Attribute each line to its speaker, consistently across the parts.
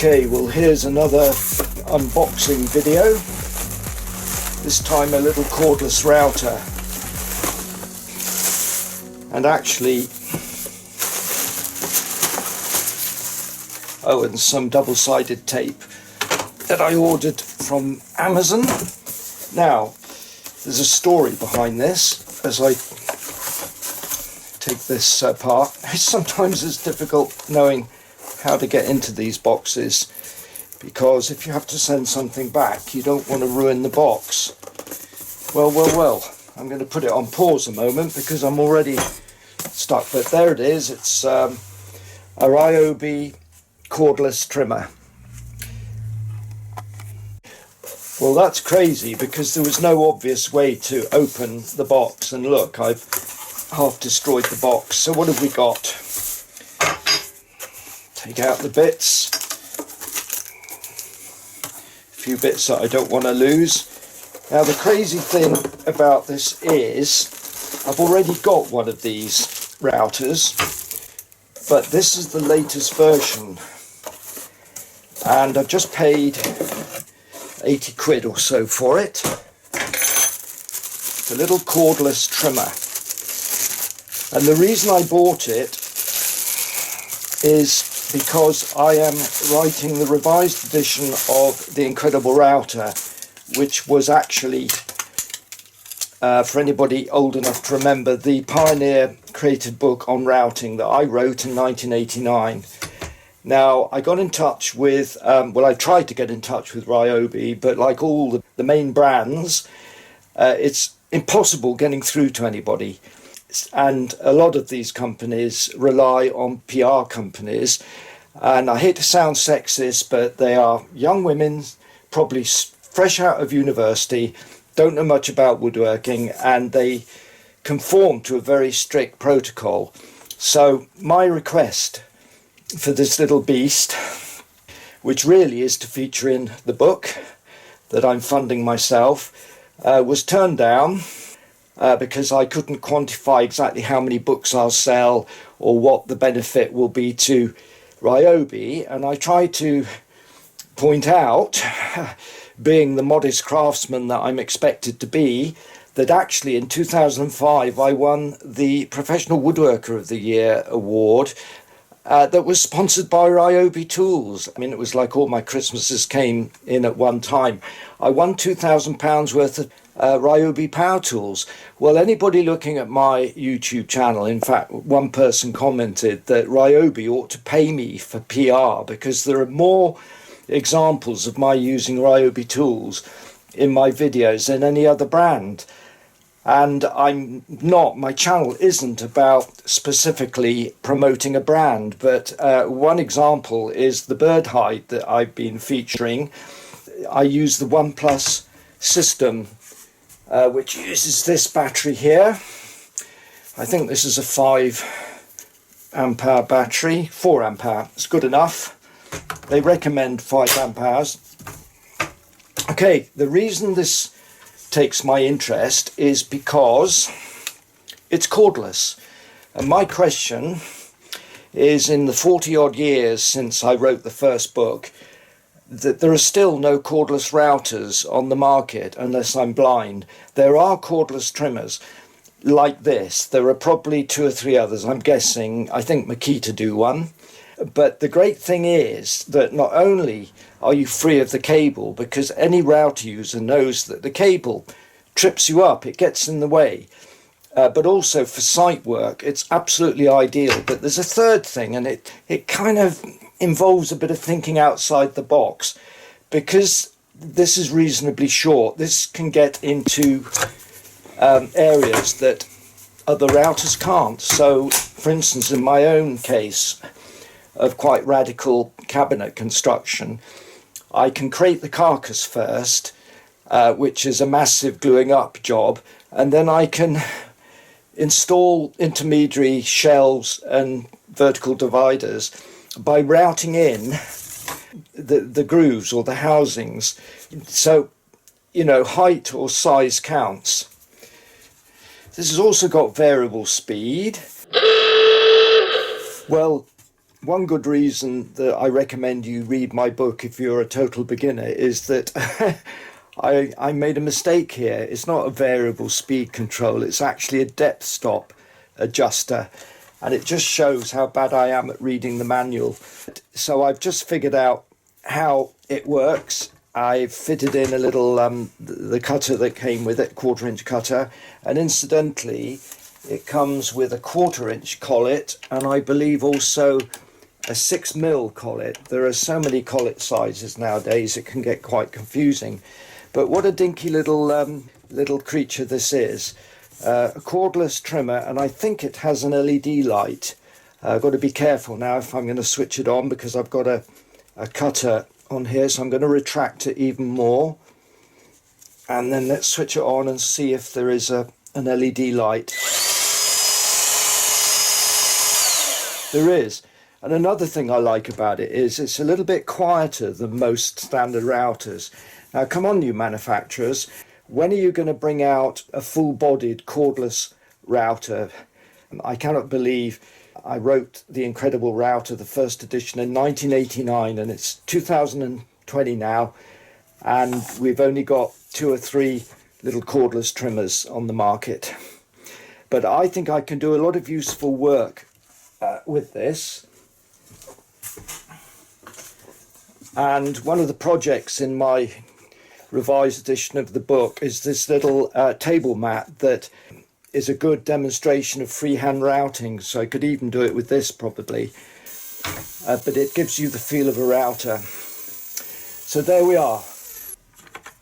Speaker 1: Okay, well here's another unboxing video. This time a little cordless router. And actually, and some double-sided tape that I ordered from Amazon. Now, there's a story behind this as I take this apart. Sometimes it's difficult knowing how to get into these boxes, because if you have to send something back, you don't want to ruin the box. Well, I'm going to put it on pause a moment because I'm already stuck, but there it is. It's a Ryobi cordless trimmer. Well, that's crazy because there was no obvious way to open the box, and look, I've half destroyed the box. So what have we got? Take out the bits, a few bits that I don't want to lose. Now the crazy thing about this is I've already got one of these routers, but this is the latest version, and I've just paid 80 quid or so for it. It's a little cordless trimmer, and the reason I bought it is because I am writing the revised edition of The Incredible Router, which was actually, for anybody old enough to remember, the pioneer created book on routing that I wrote in 1989. Now, I got in touch with, I tried to get in touch with Ryobi, but like all the main brands, it's impossible getting through to anybody. And a lot of these companies rely on PR companies, and I hate to sound sexist, but they are young women, probably fresh out of university, don't know much about woodworking, and they conform to a very strict protocol. So my request for this little beast, which really is to feature in the book that I'm funding myself, was turned down. Because I couldn't quantify exactly how many books I'll sell or what the benefit will be to Ryobi, and I tried to point out, being the modest craftsman that I'm expected to be, that actually in 2005 I won the Professional Woodworker of the Year award that was sponsored by Ryobi Tools. I mean, it was like all my Christmases came in at one time. I won £2,000 worth of Ryobi power tools. Well, anybody looking at my YouTube channel, in fact, one person commented that Ryobi ought to pay me for PR because there are more examples of my using Ryobi tools in my videos than any other brand. And my channel isn't about specifically promoting a brand, but one example is the bird hide that I've been featuring. I use the OnePlus system, which uses this battery here. I think this is a 5 amp hour battery, 4 amp hour, it's good enough. They recommend 5 amp hours. Okay, the reason this takes my interest is because it's cordless. And my question is, in the 40 odd years since I wrote the first book, that there are still no cordless routers on the market unless I'm blind. There are cordless trimmers like this. There are probably 2 or 3 others, I'm guessing. I think Makita do one. But the great thing is that not only are you free of the cable, because any router user knows that the cable trips you up, it gets in the way, but also for site work it's absolutely ideal. But there's a third thing, and it kind of involves a bit of thinking outside the box, because this is reasonably short. This can get into areas that other routers can't. So for instance, in my own case of quite radical cabinet construction, I can create the carcass first, which is a massive gluing up job, and then I can install intermediary shelves and vertical dividers by routing in the grooves or the housings. So, height or size counts. This has also got variable speed. Well, One good reason that I recommend you read my book if you're a total beginner is that I made a mistake here. It's not a variable speed control, it's actually a depth stop adjuster, and it just shows how bad I am at reading the manual. So I've just figured out how it works. I've fitted in a little the cutter that came with it, 1/4 inch cutter, and incidentally it comes with a 1/4 inch collet, and I believe also a 6mm collet. There are so many collet sizes nowadays it can get quite confusing. But what a dinky little creature this is. A cordless trimmer, and I think it has an LED light. I've got to be careful now if I'm going to switch it on, because I've got a cutter on here, so I'm going to retract it even more. And then let's switch it on and see if there is an LED light. There is. And another thing I like about it is it's a little bit quieter than most standard routers. Now come on, you manufacturers, when are you going to bring out a full-bodied cordless router? I cannot believe I wrote The Incredible Router, the first edition, in 1989, and it's 2020 now, and we've only got 2 or 3 little cordless trimmers on the market. But I think I can do a lot of useful work with this. And one of the projects in my revised edition of the book is this little table mat that is a good demonstration of freehand routing, so I could even do it with this probably, but it gives you the feel of a router. So there we are.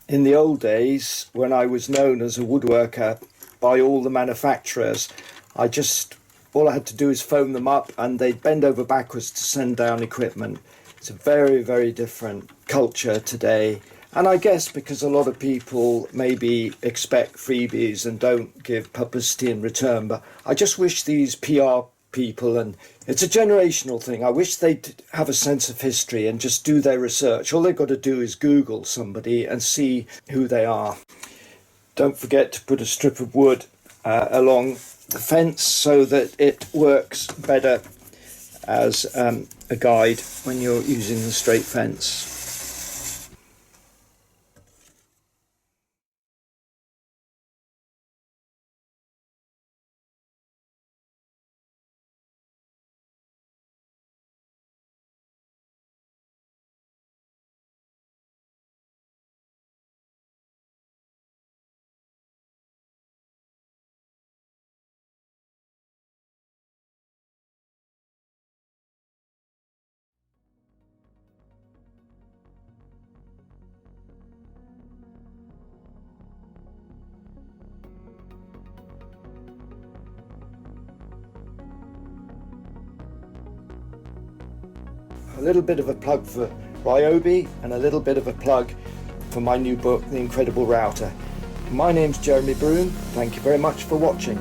Speaker 1: In the old days, when I was known as a woodworker by all the manufacturers, all I had to do is phone them up and they'd bend over backwards to send down equipment. It's a very, very different culture today. And I guess because a lot of people maybe expect freebies and don't give publicity in return, but I just wish these PR people, and it's a generational thing, I wish they'd have a sense of history and just do their research. All they've got to do is Google somebody and see who they are. Don't forget to put a strip of wood along the fence so that it works better as a guide when you're using the straight fence. A little bit of a plug for Ryobi and a little bit of a plug for my new book, The Incredible Router. My name's Jeremy Broom. Thank you very much for watching.